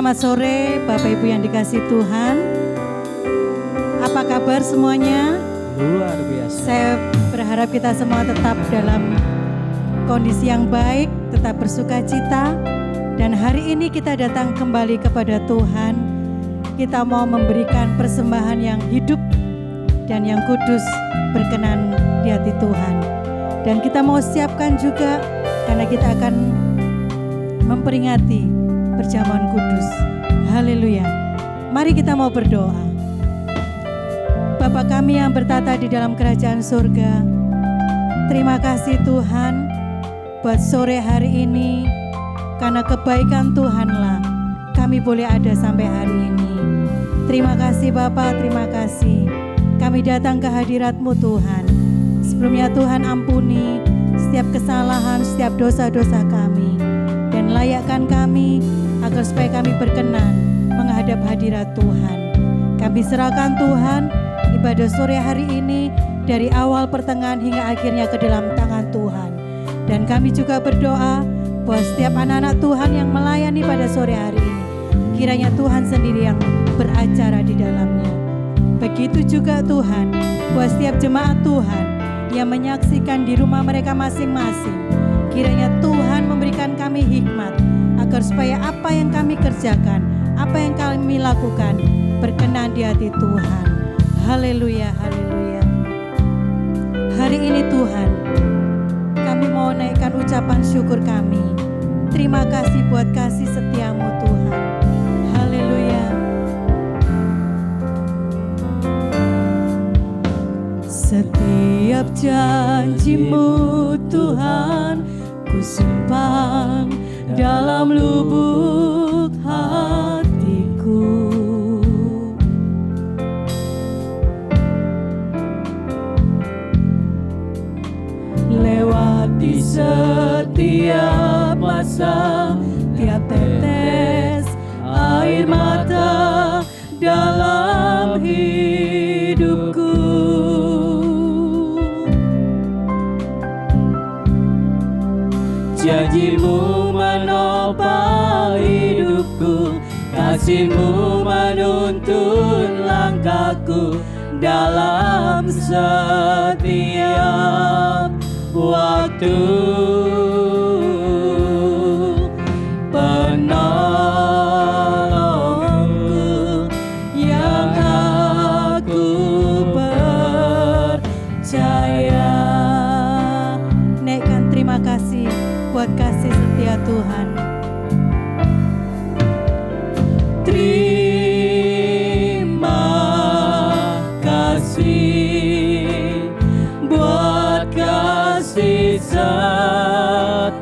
Selamat sore Bapak Ibu yang dikasihi Tuhan. Apa kabar semuanya? Luar biasa. Saya berharap kita semua tetap dalam kondisi yang baik, tetap bersuka cita. Dan hari ini kita datang kembali kepada Tuhan. Kita mau memberikan persembahan yang hidup dan yang kudus, berkenan di hati Tuhan. Dan kita mau siapkan juga karena kita akan memperingati perjamuan kudus. Haleluya. Mari kita mau berdoa. Bapa kami yang bertata di dalam kerajaan surga, terima kasih Tuhan buat sore hari ini. Karena kebaikan Tuhanlah kami boleh ada sampai hari ini. Terima kasih Bapa, terima kasih. Kami datang ke hadirat-Mu Tuhan. Sebelumnya Tuhan ampuni setiap kesalahan, setiap dosa-dosa kami. Dan layakkan kami agar supaya kami berkenan menghadap hadirat Tuhan. Kami serahkan Tuhan ibadah sore hari ini dari awal pertengahan hingga akhirnya ke dalam tangan Tuhan. Dan kami juga berdoa bahwa setiap anak-anak Tuhan yang melayani pada sore hari ini, kiranya Tuhan sendiri yang beracara di dalamnya. Begitu juga Tuhan, buat setiap jemaat Tuhan yang menyaksikan di rumah mereka masing-masing, kiranya Tuhan memberikan kami hikmat agar supaya apa yang kami kerjakan, apa yang kami lakukan berkenan di hati Tuhan. Haleluya, haleluya. Hari ini Tuhan, kami mau naikkan ucapan syukur kami. Terima kasih buat kasih setia-Mu Tuhan. Haleluya. Setiap janji-Mu Tuhan ku simpan dalam lubuk hatiku. Lewati setiap masa, tiap tetes air mata dalam hidupku. Janji-Mu menopang hidupku, kasih-Mu menuntun langkahku dalam setiap waktu. Penolongku yang aku percaya. Naikkan terima kasih buat kasih setia Tuhan. Terima kasih buat kasih setia-Mu.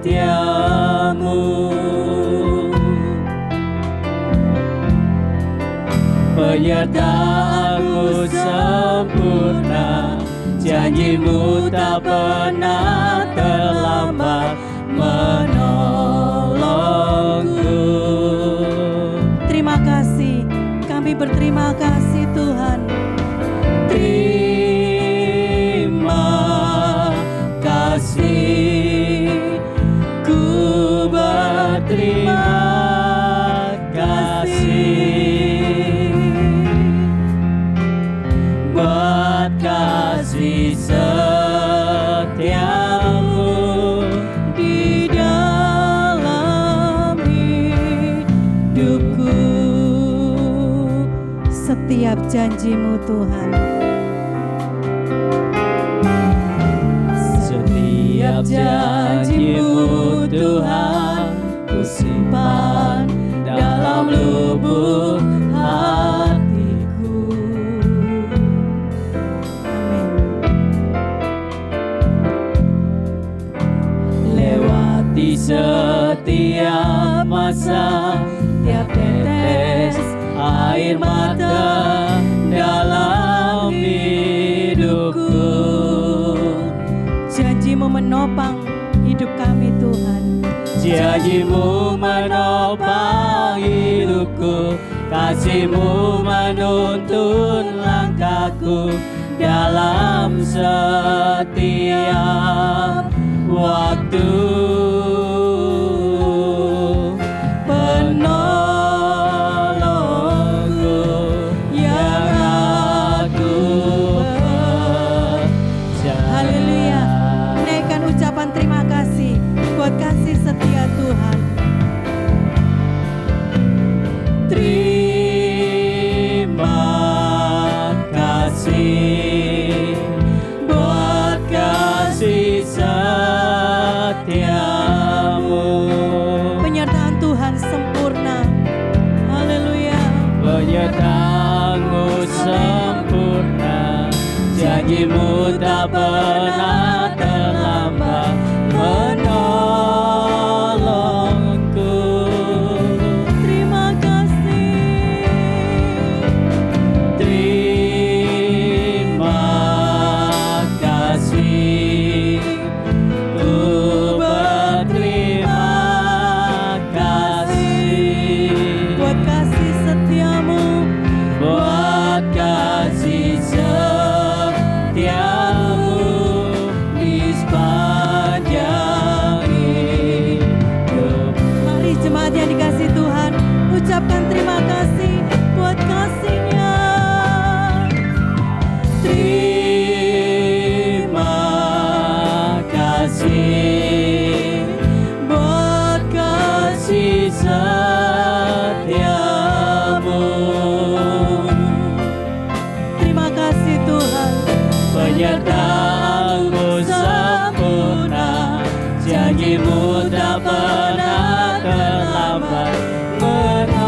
Penyertaan-Mu sempurna, janji-Mu tak pernah terlambat menolongku. Terima kasih, kami berterima kasih Tuhan. Terima kasih, ku berterima kasih buat kasih setia-Mu di dalam hidupku. Setiap janji-Mu Tuhan, setiap janji-Mu Tuhan ku simpan dalam lubuk hatiku. Amin. Lewati setiap masa, tiap tetes air mata dalam hidupku. Janji-Mu menopang hidup kami Tuhan. Janji-Mu menopang hidupku, kasih-Mu menuntun langkahku dalam setiap waktu. Penolongku buat kasih, buat kasih setiamu. Penyertaan Tuhan sempurna. Haleluya. Penyertaan-Mu sempurna, janji-Mu tak pernah terlambat menolongku. Terima kasih. Terima kasih, ku berterima kasih Buat kasih setiamu, buat kasih setiamu di sepanjang hidup. mari jemaat yang dikasih Tuhan, ucapkan terima kasih buat kasih-Nya. Terima kasih buat kasih setiamu. Terima kasih Tuhan. Penyertaan-Mu sempurna, janji-Mu tak pernah terlambat menolongku.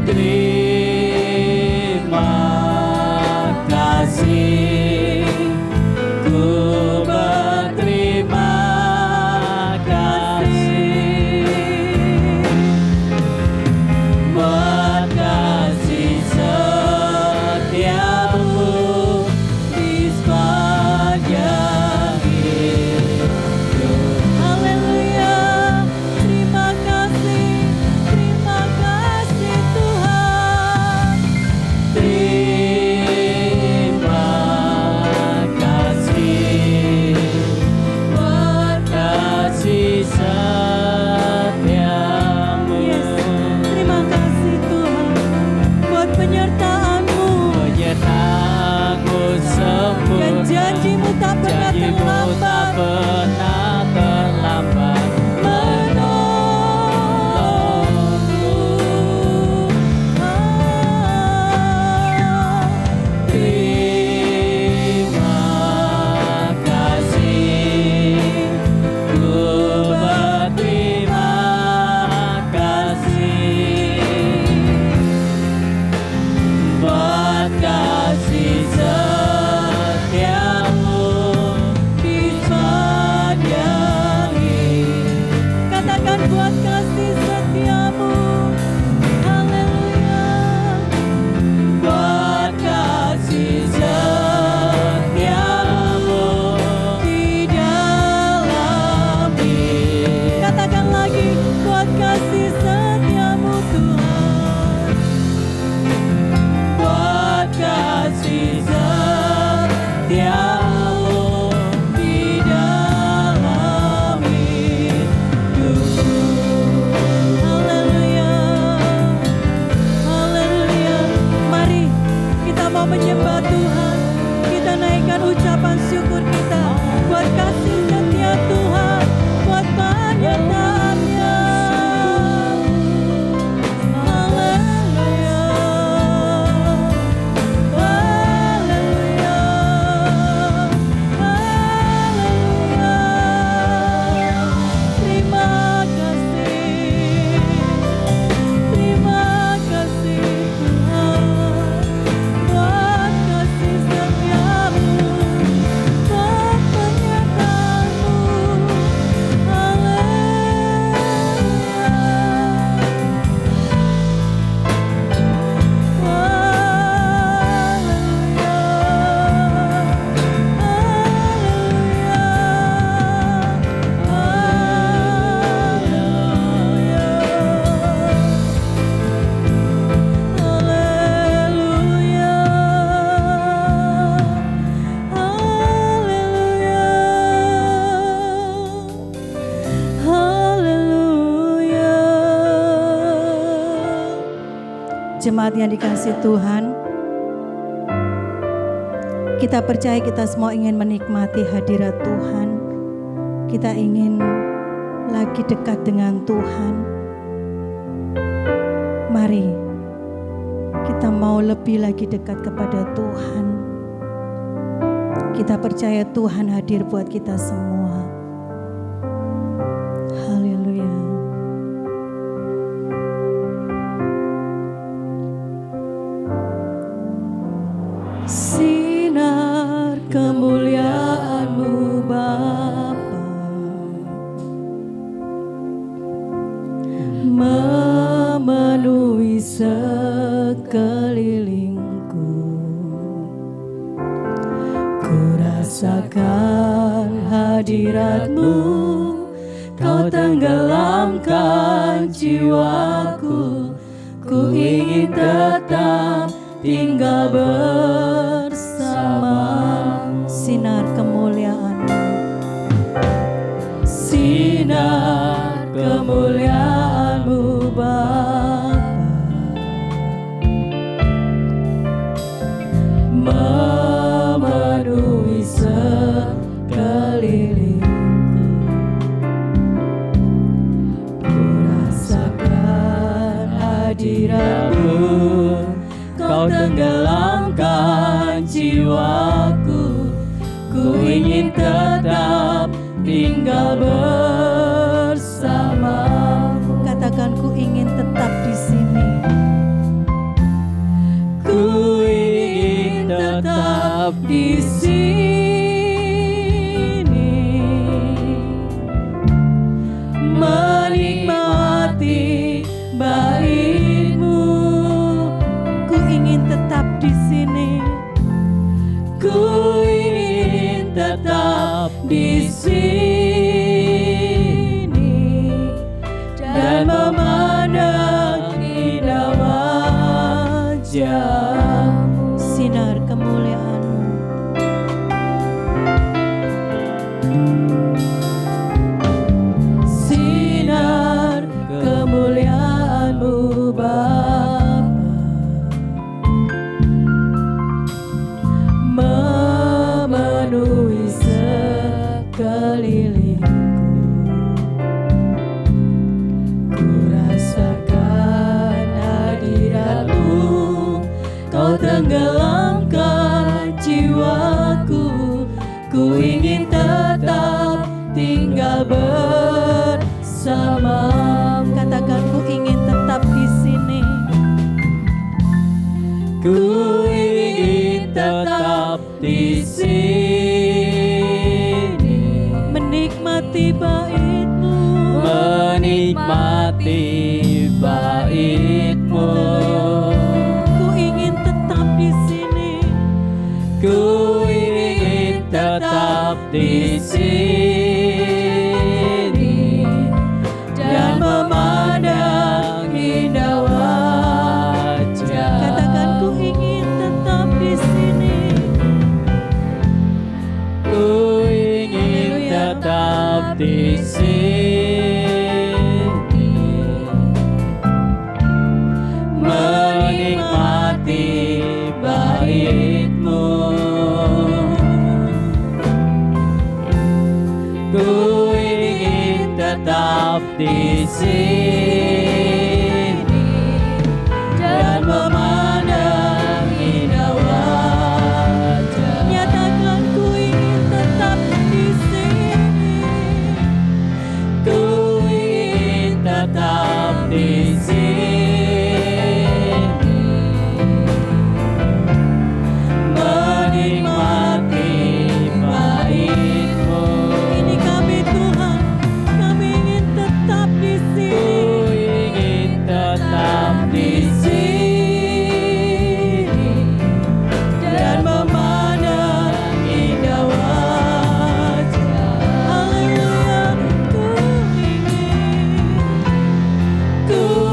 Terima kasih, ku berterima kasih buat kasih setiamu di sepanjang hidup. Haleluya. Terima kasih Tuhan. Terima kasih buat kasih setiamu. Yes. Terima kasih Tuhan buat penyertaan-Mu. Penyertaan-Mu Dan sempurna, janji-Mu tak pernah janji-Mu tak terlambat pernah terlambat menolongku. Terima kasih, ku berterima kasih buat kasih setiamu di sepanjang hidup. Katakan buat kasih setiamu. Haleluya. Buat kasih setiamu Di dalam hidup. Katakan lagi buat kasih setiamu Tuhan. buat kasih setiamu di dalam hidup. Haleluya. Haleluya. Mari kita mau menyembah Tuhan. Kita naikkan ucapan syukur kita buat kasih setia Tuhan, buat penyertaan-Nya. Haleluya. Haleluya. Haleluya. Terima kasih. Terima kasih Tuhan buat kasih setiamu, buat penyertaan-Mu. Jemaat yang dikasih Tuhan, kita percaya kita semua ingin menikmati hadirat Tuhan. Kita ingin lagi dekat dengan Tuhan. Mari kita mau lebih lagi dekat kepada Tuhan. Kita percaya Tuhan hadir buat kita semua. Haleluya. Sinar kemuliaan-Mu Bapa memenuhi sekelilingku. Ku rasakan hadirat-Mu, Kau tenggelamkan jiwaku. Ku ingin tetap tinggal bersama. Sinar kemuliaan-Mu, sinar kemuliaan-Mu Bapa memenuhi sekelilingku. Ku rasakan hadirat-Mu, Kau tenggelamkan jiwaku. Ku ingin tetap tinggal bersama-Mu. Katakan, ku ingin tetap di sini. Ku ingin tetap di sini, menikmati bait-Mu. Ku ingin tetap di sini. Ku ingin tetap di sini dan memandang indah wajah-Mu. Sinar kemuliaan-Mu, sinar kemuliaan-Mu Bapa memenuhi sekelilingku. Ku rasakan hadirat-Mu, Kau tenggelamkan jiwaku. Ku ingin tetap tinggal bersama-Mu. Katakan, ku ingin tetap di sini. Ku ingin tetap di sini, menikmati bait-Mu, menikmati bait-Mu. Ku ingin tetap di sini. Ku ingin tetap di sini dan memandang indah wajah. Katakan, ku ingin tetap di sini. Ku ingin tetap di sini, menikmati bait-Mu. Ku ingin tetap di sini dan memandang indah wajah. Nyatakan, ku ingin tetap di sini. Ku ingin tetap di sini, menikmati bait-Mu. Ini kami Tuhan, kami ingin tetap di sini. Ku ingin tetap di sini dan memandang indah wajah. Haleluya, ku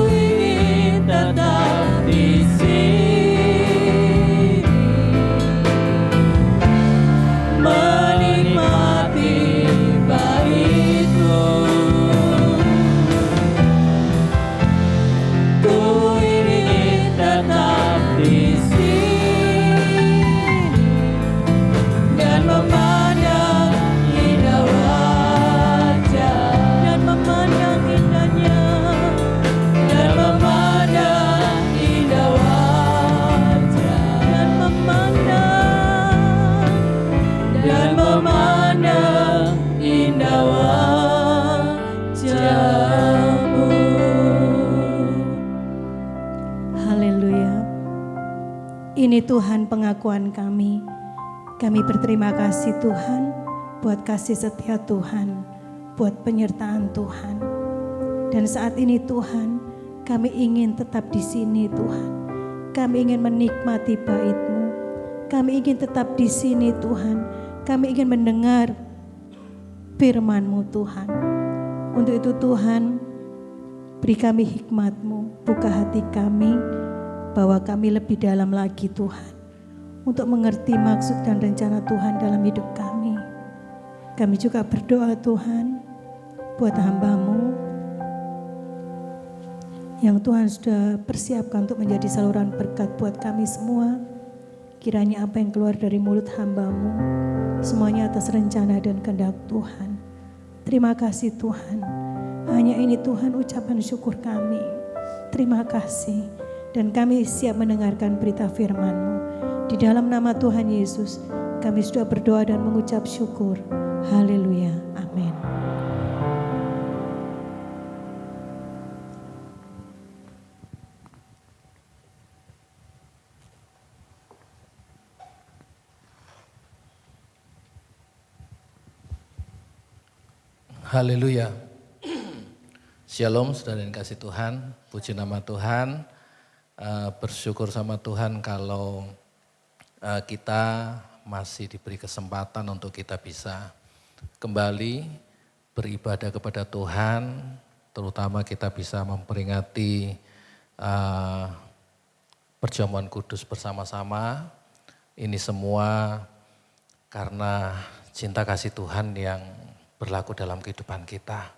ingin ini Tuhan pengakuan kami. Kami berterima kasih Tuhan buat kasih setia Tuhan, buat penyertaan Tuhan. Dan saat ini Tuhan, kami ingin tetap di sini Tuhan. Kami ingin menikmati bait-Mu. Kami ingin tetap di sini Tuhan. Kami ingin mendengar firman-Mu Tuhan. Untuk itu Tuhan, beri kami hikmat-Mu, buka hati kami, bahwa kami lebih dalam lagi Tuhan, untuk mengerti maksud dan rencana Tuhan dalam hidup kami. Kami juga berdoa Tuhan, buat hamba-Mu, yang Tuhan sudah persiapkan untuk menjadi saluran berkat buat kami semua. Kiranya apa yang keluar dari mulut hamba-Mu, semuanya atas rencana dan kehendak Tuhan. Terima kasih Tuhan. Hanya ini Tuhan ucapan syukur kami. Terima kasih. Dan kami siap mendengarkan berita firman-Mu. Di dalam nama Tuhan Yesus, kami sudah berdoa dan mengucap syukur. Haleluya. Amin. Haleluya. Shalom saudara yang kasih Tuhan, puji nama Tuhan. Bersyukur sama Tuhan kalau kita masih diberi kesempatan untuk kita bisa kembali beribadah kepada Tuhan. Terutama kita bisa memperingati perjamuan kudus bersama-sama. Ini semua karena cinta kasih Tuhan yang berlaku dalam kehidupan kita.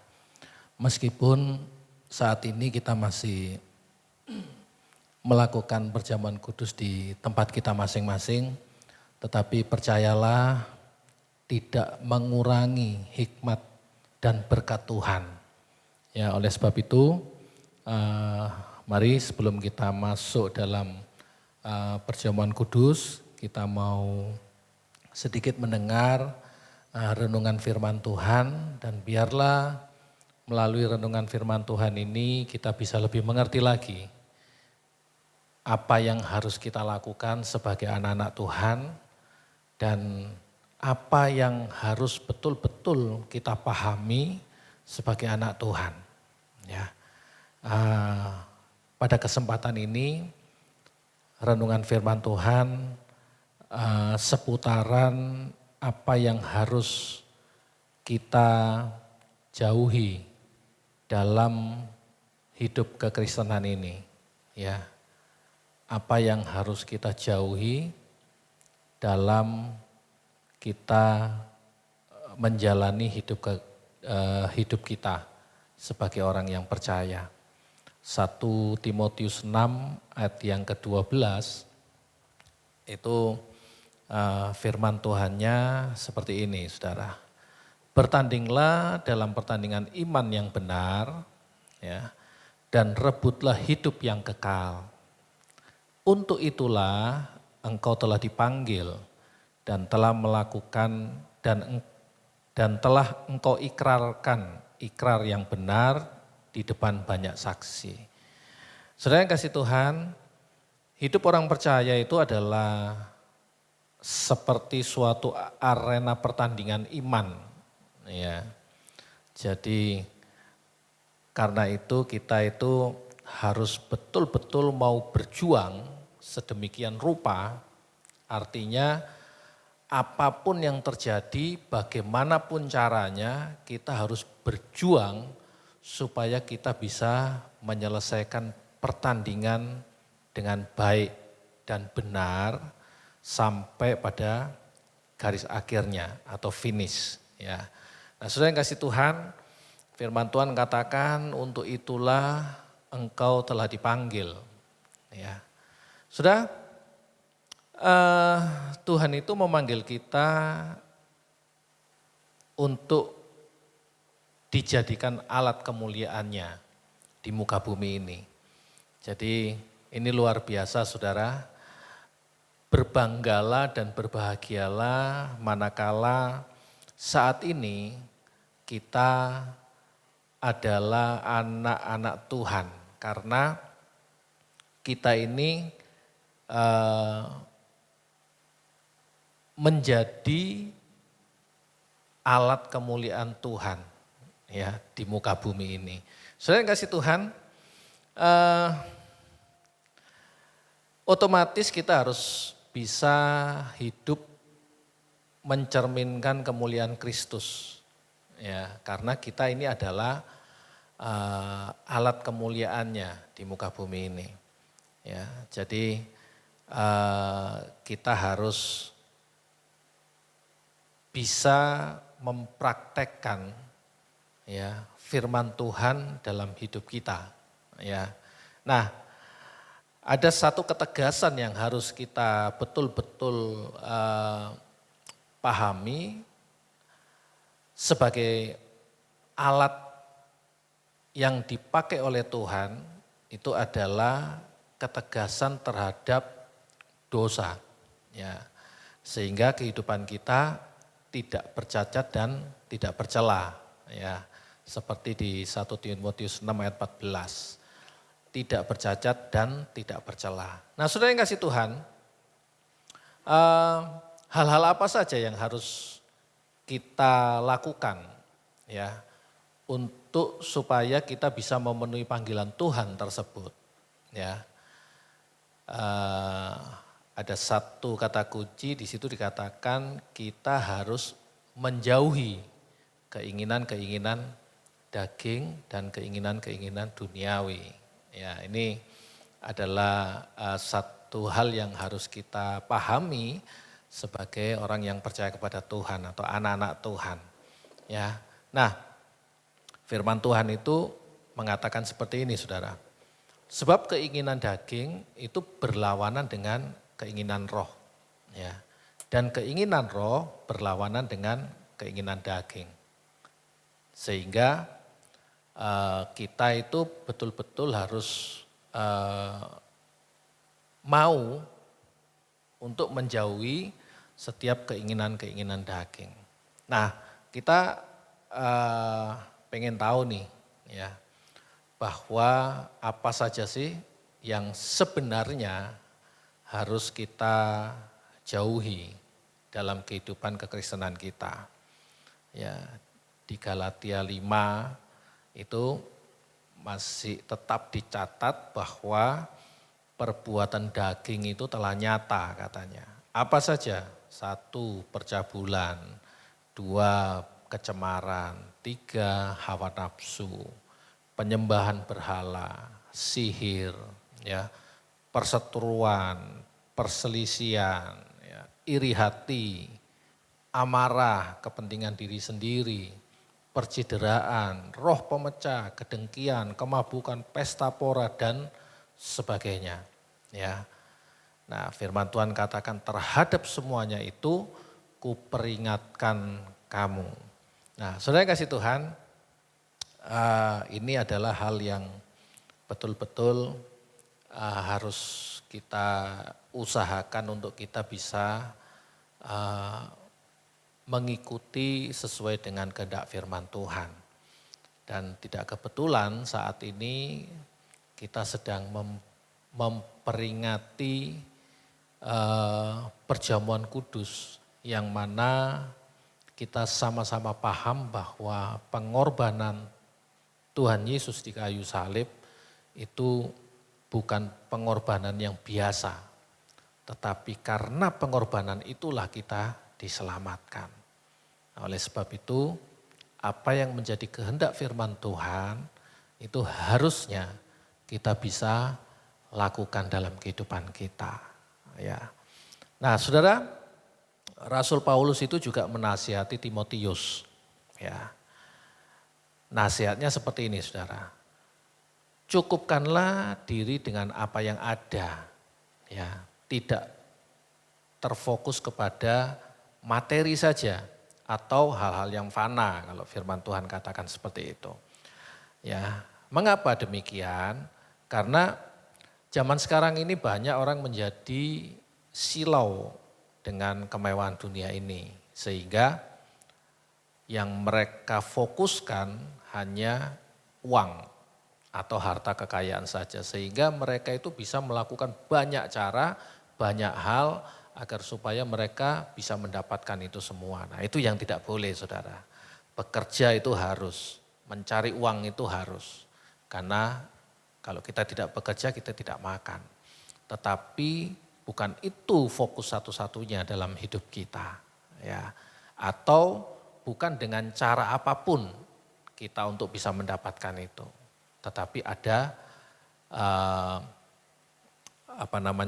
Meskipun saat ini kita masih melakukan perjamuan kudus di tempat kita masing-masing, tetapi percayalah tidak mengurangi hikmat dan berkat Tuhan. Ya, oleh sebab itu, mari sebelum kita masuk dalam perjamuan kudus, kita mau sedikit mendengar renungan firman Tuhan, dan biarlah melalui renungan firman Tuhan ini kita bisa lebih mengerti lagi apa yang harus kita lakukan sebagai anak-anak Tuhan dan apa yang harus betul-betul kita pahami sebagai anak Tuhan. Ya, pada kesempatan ini renungan firman Tuhan seputaran apa yang harus kita jauhi dalam hidup kekristenan ini, ya. Apa yang harus kita jauhi dalam kita menjalani hidup kita sebagai orang yang percaya. 1 Timotius 6 ayat yang ke-12 itu firman Tuhannya seperti ini, saudara. Bertandinglah dalam pertandingan iman yang benar, ya, dan rebutlah hidup yang kekal. Untuk itulah engkau telah dipanggil dan telah melakukan dan telah engkau ikrarkan ikrar yang benar di depan banyak saksi. Saudara yang kasih Tuhan, hidup orang percaya itu adalah seperti suatu arena pertandingan iman, ya. Jadi karena itu kita itu harus betul-betul mau berjuang sedemikian rupa, artinya apapun yang terjadi, bagaimanapun caranya, kita harus berjuang supaya kita bisa menyelesaikan pertandingan dengan baik dan benar sampai pada garis akhirnya atau finish, ya. Nah, saudara yang kasih Tuhan, firman Tuhan katakan untuk itulah engkau telah dipanggil, ya. Sudah, Tuhan itu memanggil kita untuk dijadikan alat kemuliaannya di muka bumi ini. Jadi ini luar biasa, saudara. Berbanggalah dan berbahagialah manakala saat ini kita adalah anak-anak Tuhan. Karena kita ini menjadi alat kemuliaan Tuhan ya di muka bumi ini. Saudara yang kasih Tuhan, otomatis kita harus bisa hidup mencerminkan kemuliaan Kristus. Ya, karena kita ini adalah alat kemuliaannya di muka bumi ini. Ya, jadi kita harus bisa mempraktekkan ya firman Tuhan dalam hidup kita. Ya, nah ada satu ketegasan yang harus kita betul-betul pahami sebagai alat yang dipakai oleh Tuhan itu adalah ketegasan terhadap dosa. Ya, sehingga kehidupan kita tidak bercacat dan tidak bercela. Ya, seperti di 1 Timotius 6 ayat 14. Tidak bercacat dan tidak bercela. Nah, saudara yang kasih Tuhan, hal-hal apa saja yang harus kita lakukan ya untuk supaya kita bisa memenuhi panggilan Tuhan tersebut. Ya, ada satu kata kunci di situ dikatakan kita harus menjauhi keinginan-keinginan daging dan keinginan-keinginan duniawi. Ya, ini adalah satu hal yang harus kita pahami sebagai orang yang percaya kepada Tuhan atau anak-anak Tuhan. Ya, nah firman Tuhan itu mengatakan seperti ini, saudara. Sebab keinginan daging itu berlawanan dengan keinginan roh. Ya, dan keinginan roh berlawanan dengan keinginan daging. Sehingga kita itu betul-betul harus mau untuk menjauhi setiap keinginan-keinginan daging. Nah, kita pengen tahu nih ya bahwa apa saja sih yang sebenarnya harus kita jauhi dalam kehidupan kekristenan kita. Ya, di Galatia 5 itu masih tetap dicatat bahwa perbuatan daging itu telah nyata katanya. Apa saja? 1, percabulan. 2, kecemaran. 3, hawa nafsu. Penyembahan berhala. Sihir. Ya, perseteruan. Perselisihan. Ya, iri hati. Amarah, kepentingan diri sendiri. Percideraan, roh pemecah, kedengkian, kemabukan, pesta pora dan sebagainya. Ya. Nah, firman Tuhan katakan terhadap semuanya itu kuperingatkan kamu. Nah, saudara kasih Tuhan, ini adalah hal yang betul-betul harus kita usahakan untuk kita bisa mengikuti sesuai dengan kehendak firman Tuhan. Dan tidak kebetulan saat ini kita sedang memperingati perjamuan kudus yang mana kita sama-sama paham bahwa pengorbanan Tuhan Yesus di kayu salib itu bukan pengorbanan yang biasa. Tetapi karena pengorbanan itulah kita diselamatkan. Nah, oleh sebab itu, apa yang menjadi kehendak firman Tuhan itu harusnya kita bisa lakukan dalam kehidupan kita. Ya. Nah, saudara, Rasul Paulus itu juga menasihati Timotius. Ya. Nasihatnya seperti ini, saudara. Cukupkanlah diri dengan apa yang ada. Ya, tidak terfokus kepada materi saja atau hal-hal yang fana kalau firman Tuhan katakan seperti itu. Ya, mengapa demikian? Karena zaman sekarang ini banyak orang menjadi silau dengan kemewahan dunia ini sehingga yang mereka fokuskan hanya uang atau harta kekayaan saja sehingga mereka itu bisa melakukan banyak cara, banyak hal agar supaya mereka bisa mendapatkan itu semua. Nah itu yang tidak boleh saudara. Bekerja itu harus, mencari uang itu harus. Karena kalau kita tidak bekerja kita tidak makan. Tetapi bukan itu fokus satu-satunya dalam hidup kita. Ya. Atau bukan dengan cara apapun kita untuk bisa mendapatkan itu. Tetapi ada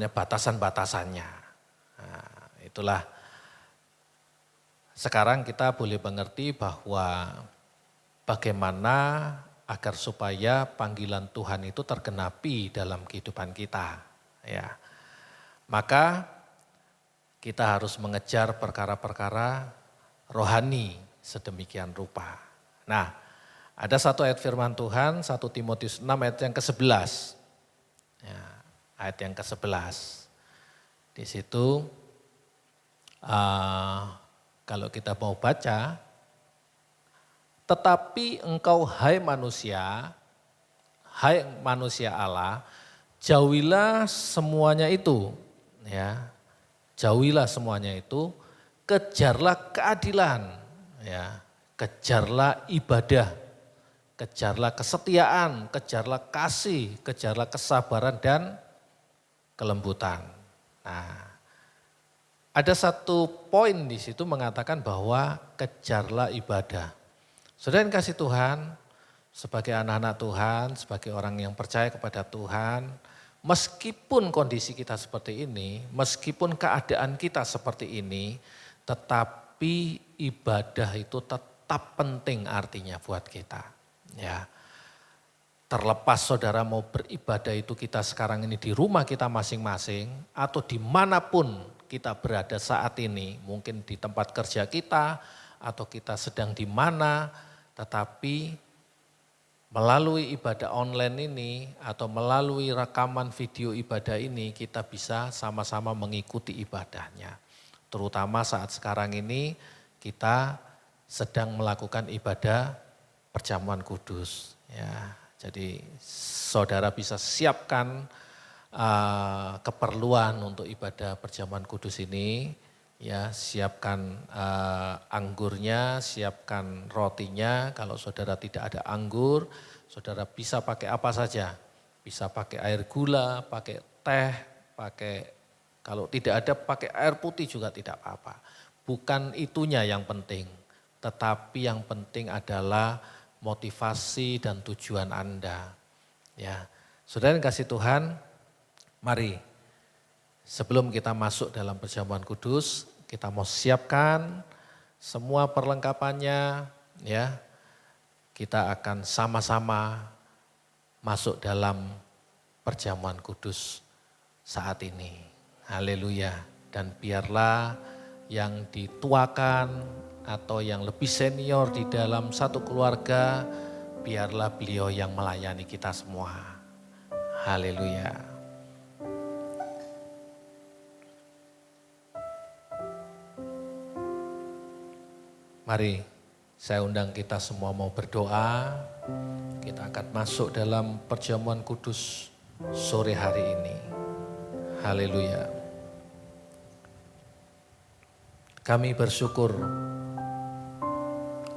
batasan-batasannya. Nah, itulah sekarang kita boleh mengerti bahwa bagaimana agar supaya panggilan Tuhan itu tergenapi dalam kehidupan kita. Ya. Maka kita harus mengejar perkara-perkara rohani sedemikian rupa. Nah, ada satu ayat firman Tuhan, 1 Timotius 6 ayat yang ke-11. Ya, ayat yang ke-11. Di situ kalau kita mau baca, tetapi engkau hai manusia Allah, jauhilah semuanya itu, ya. Jauhilah semuanya itu, kejarlah keadilan, ya. Kejarlah ibadah, kejarlah kesetiaan, kejarlah kasih, kejarlah kesabaran dan kelembutan. Nah, ada satu poin di situ mengatakan bahwa kejarlah ibadah. Saudara yang kasih Tuhan, sebagai anak-anak Tuhan, sebagai orang yang percaya kepada Tuhan, meskipun kondisi kita seperti ini, meskipun keadaan kita seperti ini, tetapi ibadah itu tetap penting artinya buat kita. Ya. Terlepas saudara mau beribadah itu kita sekarang ini di rumah kita masing-masing atau dimanapun kita berada saat ini, mungkin di tempat kerja kita atau kita sedang di mana, tetapi melalui ibadah online ini atau melalui rekaman video ibadah ini kita bisa sama-sama mengikuti ibadahnya. Terutama saat sekarang ini kita sedang melakukan ibadah perjamuan kudus. Ya. Jadi saudara bisa siapkan keperluan untuk ibadah perjamuan kudus ini, ya siapkan anggurnya, siapkan rotinya. Kalau saudara tidak ada anggur, saudara bisa pakai apa saja. Bisa pakai air gula, pakai teh, kalau tidak ada pakai air putih juga tidak apa-apa. Bukan itunya yang penting, tetapi yang penting adalah motivasi dan tujuan Anda. Ya, saudara yang kasih Tuhan, mari sebelum kita masuk dalam perjamuan kudus, kita mau siapkan semua perlengkapannya, ya. Kita akan sama-sama masuk dalam perjamuan kudus saat ini. Haleluya. Dan biarlah yang dituakan atau yang lebih senior di dalam satu keluarga, biarlah beliau yang melayani kita semua. Haleluya. Mari saya undang kita semua mau berdoa. Kita akan masuk dalam perjamuan kudus sore hari ini. Haleluya. Kami bersyukur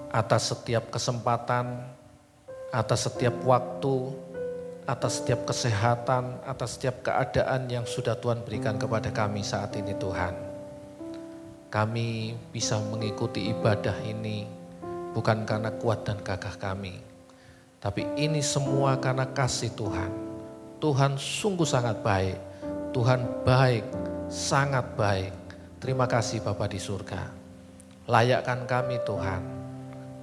atas setiap kesempatan, atas setiap waktu, atas setiap kesehatan, atas setiap keadaan yang sudah Tuhan berikan kepada kami saat ini Tuhan. Kami bisa mengikuti ibadah ini bukan karena kuat dan gagah kami, tapi ini semua karena kasih Tuhan. Tuhan sungguh sangat baik, Tuhan baik, sangat baik. Terima kasih Bapa di surga. Layakkan kami Tuhan,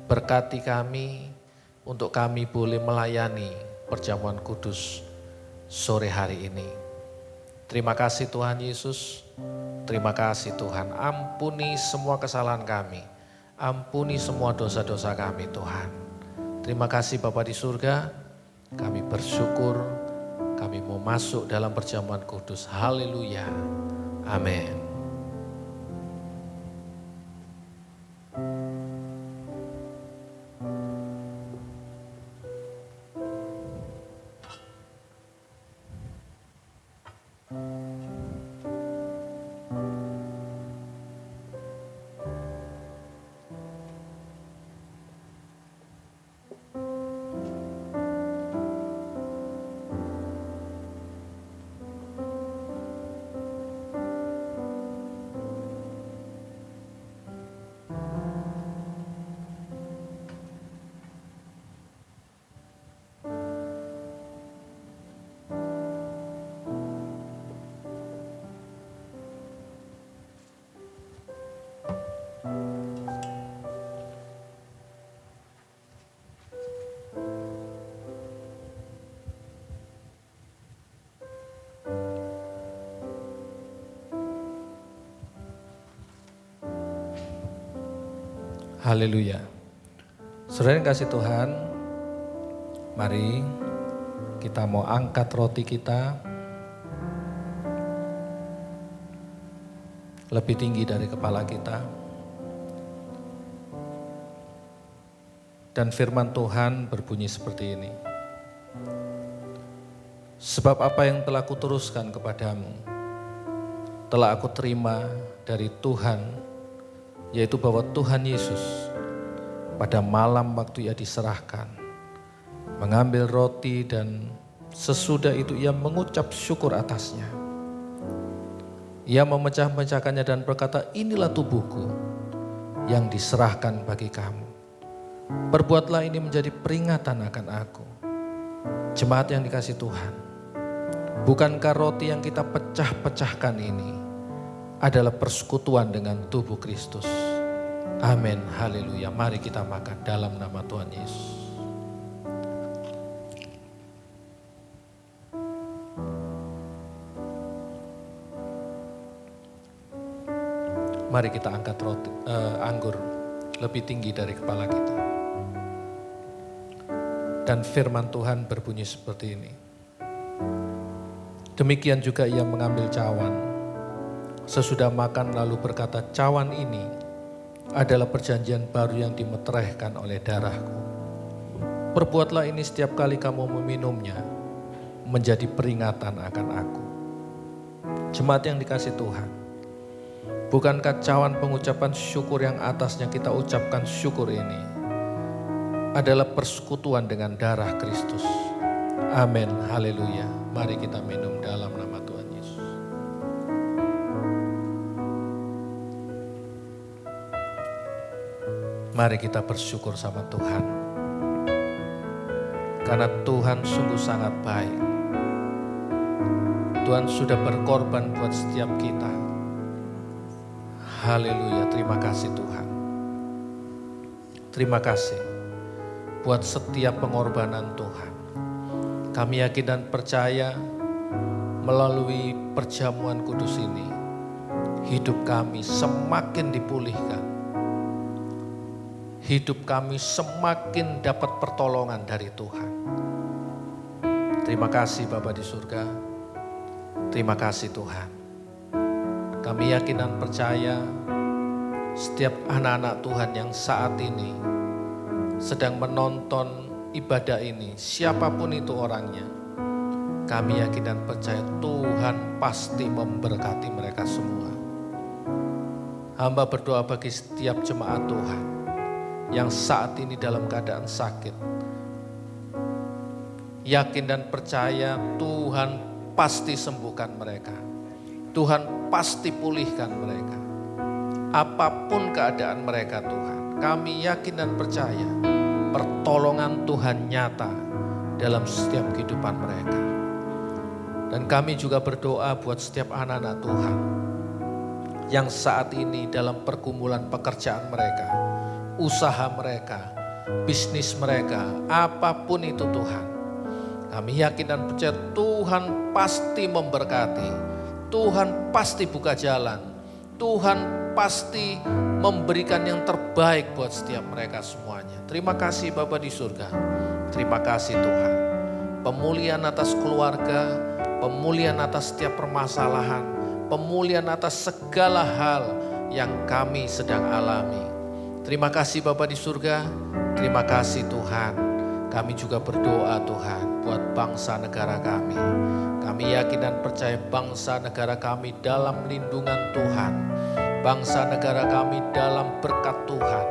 berkati kami untuk kami boleh melayani perjamuan kudus sore hari ini. Terima kasih Tuhan Yesus, terima kasih Tuhan. Ampuni semua kesalahan kami, ampuni semua dosa-dosa kami Tuhan. Terima kasih Bapa di surga, kami bersyukur, kami mau masuk dalam perjamuan kudus. Haleluya, amin. Haleluya. Saudara yang kasih Tuhan, mari kita mau angkat roti kita lebih tinggi dari kepala kita. Dan firman Tuhan berbunyi seperti ini. Sebab apa yang telah kuteruskan kepadamu, telah aku terima dari Tuhan, yaitu bahwa Tuhan Yesus pada malam waktu ia diserahkan, mengambil roti dan sesudah itu ia mengucap syukur atasnya. Ia memecah-mecahkannya dan berkata, inilah tubuhku yang diserahkan bagi kamu. Perbuatlah ini menjadi peringatan akan aku. Jemaat yang dikasihi Tuhan, bukankah roti yang kita pecah-pecahkan ini adalah persekutuan dengan tubuh Kristus? Amin, haleluya. Mari kita makan dalam nama Tuhan Yesus. Mari kita angkat roti, anggur lebih tinggi dari kepala kita. Dan firman Tuhan berbunyi seperti ini. Demikian juga ia mengambil cawan. Sesudah makan lalu berkata, cawan ini adalah perjanjian baru yang dimeteraikan oleh darahku. Perbuatlah ini setiap kali kamu meminumnya, menjadi peringatan akan aku. Jemaat yang dikasihi Tuhan, bukankah cawan pengucapan syukur yang atasnya kita ucapkan syukur ini adalah persekutuan dengan darah Kristus? Amin, haleluya. Mari kita minum dalam nama Tuhan Yesus. Mari kita bersyukur sama Tuhan. Karena Tuhan sungguh sangat baik. Tuhan sudah berkorban buat setiap kita. Haleluya, terima kasih Tuhan. Terima kasih buat setiap pengorbanan Tuhan. Kami yakin dan percaya melalui perjamuan kudus ini, hidup kami semakin dipulihkan. Hidup kami semakin dapat pertolongan dari Tuhan. Terima kasih Bapa di surga. Terima kasih Tuhan. Kami yakin dan percaya setiap anak-anak Tuhan yang saat ini sedang menonton ibadah ini, siapapun itu orangnya, kami yakin dan percaya Tuhan pasti memberkati mereka semua. Hamba berdoa bagi setiap jemaat Tuhan yang saat ini dalam keadaan sakit. Yakin dan percaya Tuhan pasti sembuhkan mereka. Tuhan pasti pulihkan mereka. Apapun keadaan mereka Tuhan, kami yakin dan percaya pertolongan Tuhan nyata dalam setiap kehidupan mereka. Dan kami juga berdoa buat setiap anak-anak Tuhan yang saat ini dalam pergumulan pekerjaan mereka, usaha mereka, bisnis mereka, apapun itu Tuhan. Kami yakin dan percaya Tuhan pasti memberkati, Tuhan pasti buka jalan, Tuhan pasti memberikan yang terbaik buat setiap mereka semuanya. Terima kasih Bapa di surga. Terima kasih Tuhan. Pemulihan atas keluarga, pemulihan atas setiap permasalahan, pemulihan atas segala hal yang kami sedang alami. Terima kasih Bapa di surga. Terima kasih Tuhan. Kami juga berdoa Tuhan buat bangsa negara kami. Kami yakin dan percaya bangsa negara kami dalam lindungan Tuhan. Bangsa negara kami dalam berkat Tuhan.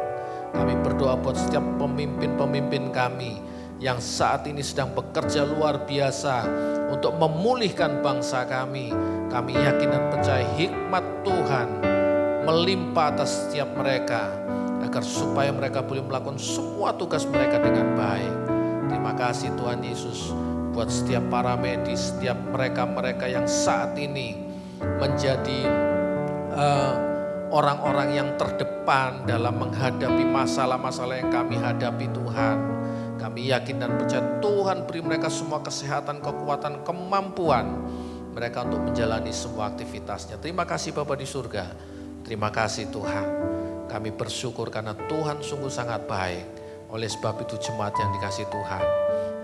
Kami berdoa buat setiap pemimpin-pemimpin kami yang saat ini sedang bekerja luar biasa untuk memulihkan bangsa kami. Kami yakin dan percaya hikmat Tuhan melimpah atas setiap mereka agar supaya mereka boleh melakukan semua tugas mereka dengan baik. Terima kasih Tuhan Yesus buat setiap para medis, setiap mereka-mereka yang saat ini menjadi orang-orang yang terdepan dalam menghadapi masalah-masalah yang kami hadapi Tuhan. Kami yakin dan percaya Tuhan beri mereka semua kesehatan, kekuatan, kemampuan mereka untuk menjalani semua aktivitasnya. Terima kasih Bapa di surga. Terima kasih Tuhan. Kami bersyukur karena Tuhan sungguh sangat baik. Oleh sebab itu jemaat yang dikasihi Tuhan,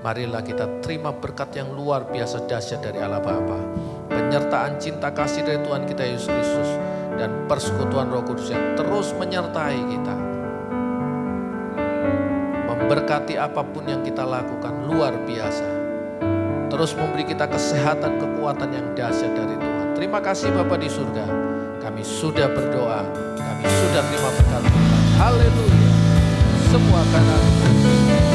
marilah kita terima berkat yang luar biasa dahsyat dari Allah Bapa, penyertaan cinta kasih dari Tuhan kita Yesus Kristus, dan persekutuan Roh Kudus yang terus menyertai kita, memberkati apapun yang kita lakukan luar biasa, terus memberi kita kesehatan, kekuatan yang dahsyat dari Tuhan. Terima kasih Bapa di surga, kami sudah berdoa, kami sudah terima berkat Tuhan. Haleluya. Semua karena Tuhan.